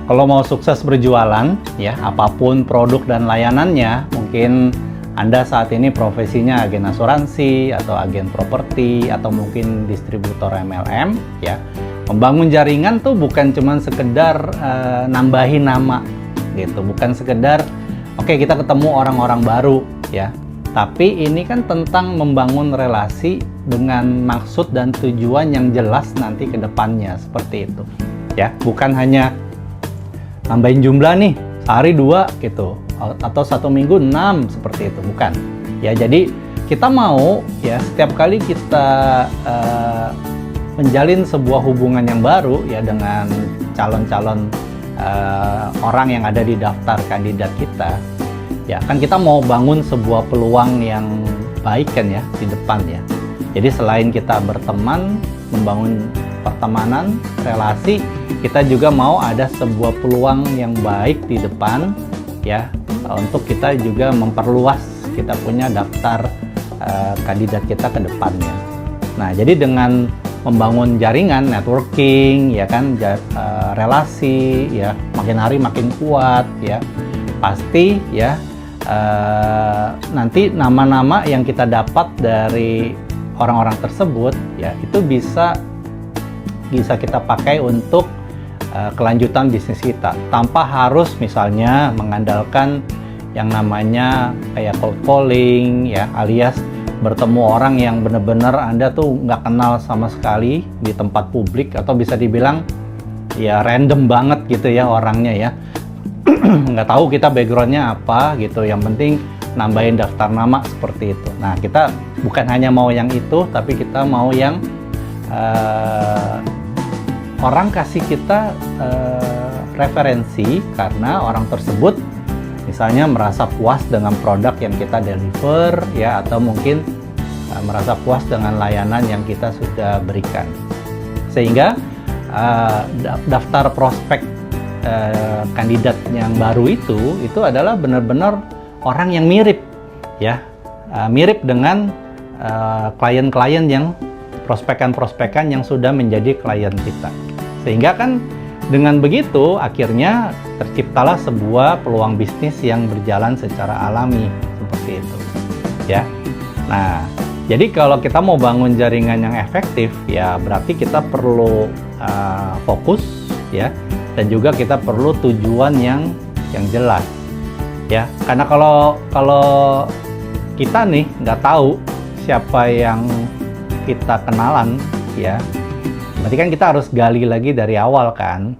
Kalau mau sukses berjualan, ya apapun produk dan layanannya, mungkin Anda saat ini profesinya agen asuransi atau agen properti atau mungkin distributor MLM, ya. Membangun jaringan tuh bukan cuma sekedar nambahin nama, gitu. Bukan sekedar, oke, kita ketemu orang-orang baru, ya. Tapi ini kan tentang membangun relasi dengan maksud dan tujuan yang jelas nanti ke depannya, seperti itu, ya. Bukan hanya nambahin jumlah nih, sehari 2 gitu, atau 1 minggu 6 seperti itu, bukan. Ya, jadi kita mau ya setiap kali kita menjalin sebuah hubungan yang baru ya dengan calon-calon orang yang ada di daftar kandidat kita, ya kan kita mau bangun sebuah peluang yang baik kan ya di depan ya. Jadi selain kita berteman, membangun pertemanan, relasi, kita juga mau ada sebuah peluang yang baik di depan ya, untuk kita juga memperluas kita punya daftar kandidat kita ke depannya. Nah, jadi dengan membangun jaringan, networking ya kan, relasi ya, makin hari makin kuat ya, pasti ya nanti nama-nama yang kita dapat dari orang-orang tersebut ya itu bisa kita pakai untuk kelanjutan bisnis kita tanpa harus misalnya mengandalkan yang namanya kayak cold calling ya, alias bertemu orang yang benar-benar Anda tuh nggak kenal sama sekali di tempat publik, atau bisa dibilang ya random banget gitu ya orangnya ya. Nggak tahu kita backgroundnya apa gitu, yang penting nambahin daftar nama seperti itu. Nah, kita bukan hanya mau yang itu, tapi kita mau yang orang kasih kita referensi karena orang tersebut misalnya merasa puas dengan produk yang kita deliver ya, atau mungkin merasa puas dengan layanan yang kita sudah berikan, sehingga daftar prospek kandidat yang baru itu adalah benar-benar orang yang mirip ya, mirip dengan klien-klien yang prospekan-prospekan yang sudah menjadi klien kita. Sehingga kan dengan begitu akhirnya terciptalah sebuah peluang bisnis yang berjalan secara alami seperti itu ya. Nah, jadi kalau kita mau bangun jaringan yang efektif ya berarti kita perlu fokus ya, dan juga kita perlu tujuan yang jelas ya. Karena kalau kita nih nggak tahu siapa yang kita kenalan ya, berarti kan kita harus gali lagi dari awal kan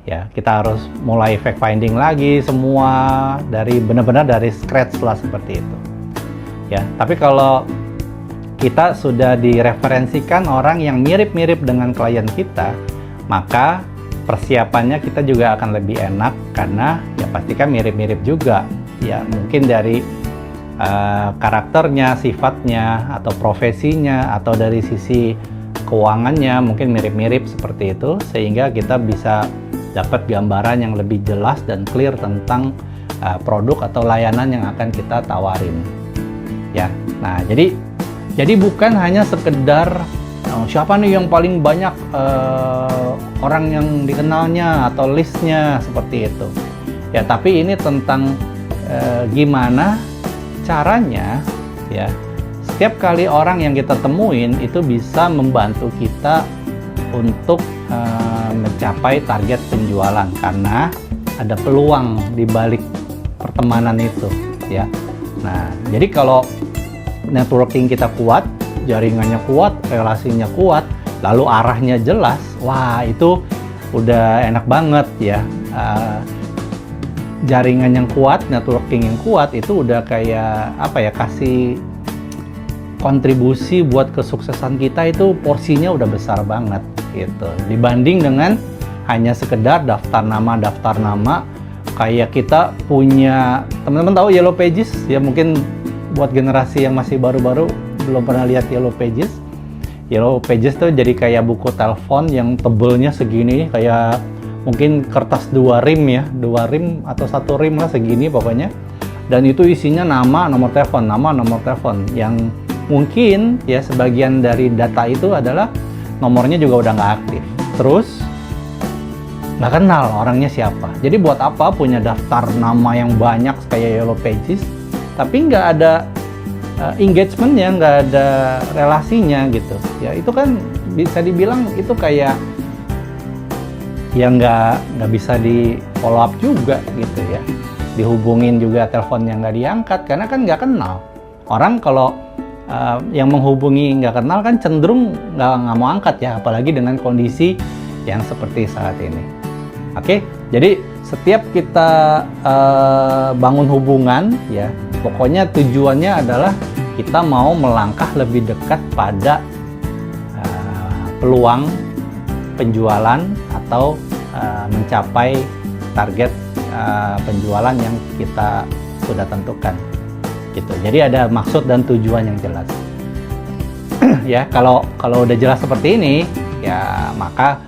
ya. Kita harus mulai fact finding lagi semua dari benar-benar dari scratch lah seperti itu ya. Tapi kalau kita sudah direferensikan orang yang mirip-mirip dengan klien kita, maka persiapannya kita juga akan lebih enak karena ya pastikan mirip-mirip juga ya, mungkin dari karakternya, sifatnya, atau profesinya, atau dari sisi keuangannya mungkin mirip-mirip seperti itu, sehingga kita bisa dapat gambaran yang lebih jelas dan clear tentang produk atau layanan yang akan kita tawarin ya. Nah, jadi bukan hanya sekedar siapa nih yang paling banyak orang yang dikenalnya atau listnya seperti itu ya, tapi ini tentang gimana caranya ya setiap kali orang yang kita temuin itu bisa membantu kita untuk mencapai target penjualan, karena ada peluang di balik pertemanan itu ya. Nah, jadi kalau networking kita kuat, jaringannya kuat, relasinya kuat, lalu arahnya jelas, wah itu udah enak banget ya. Jaringan yang kuat, networking yang kuat itu udah kayak apa ya, kasih kontribusi buat kesuksesan kita, itu porsinya udah besar banget gitu, dibanding dengan hanya sekedar daftar nama kayak kita punya. Teman-teman tahu Yellow Pages ya, mungkin buat generasi yang masih baru-baru belum pernah lihat Yellow Pages. Yellow Pages tuh jadi kayak buku telepon yang tebelnya segini, kayak mungkin kertas 2 rim ya, 2 rim atau 1 rim lah segini pokoknya. Dan itu isinya nama, nomor telepon yang mungkin ya sebagian dari data itu adalah nomornya juga udah nggak aktif. Terus nggak kenal orangnya siapa. Jadi buat apa punya daftar nama yang banyak kayak Yellow Pages, tapi nggak ada engagementnya, nggak ada relasinya gitu. Ya itu kan bisa dibilang itu kayak ya nggak bisa di follow up juga gitu ya. Dihubungin juga teleponnya nggak diangkat karena kan nggak kenal. Orang kalau yang menghubungi nggak kenal kan cenderung nggak mau angkat ya, apalagi dengan kondisi yang seperti saat ini. Oke, jadi setiap kita bangun hubungan ya, pokoknya tujuannya adalah kita mau melangkah lebih dekat pada peluang penjualan atau mencapai target penjualan yang kita sudah tentukan gitu. Jadi ada maksud dan tujuan yang jelas. Ya, kalau udah jelas seperti ini ya, maka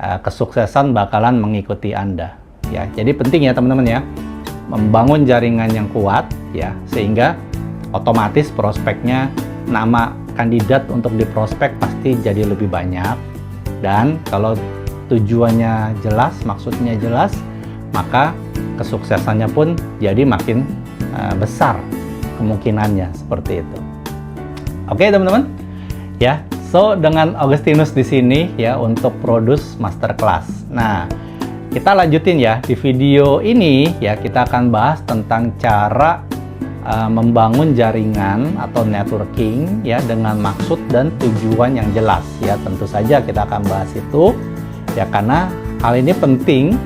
kesuksesan bakalan mengikuti Anda ya. Jadi penting ya teman-teman ya, membangun jaringan yang kuat ya, sehingga otomatis prospeknya, nama kandidat untuk diprospek pasti jadi lebih banyak. Dan kalau tujuannya jelas, maksudnya jelas, maka kesuksesannya pun jadi makin besar kemungkinannya seperti itu. Oke teman-teman ya. So, dengan Augustinus di sini ya untuk Produce Masterclass. Nah, kita lanjutin ya. Di video ini ya kita akan bahas tentang cara membangun jaringan atau networking ya dengan maksud dan tujuan yang jelas ya. Tentu saja kita akan bahas itu ya, karena hal ini penting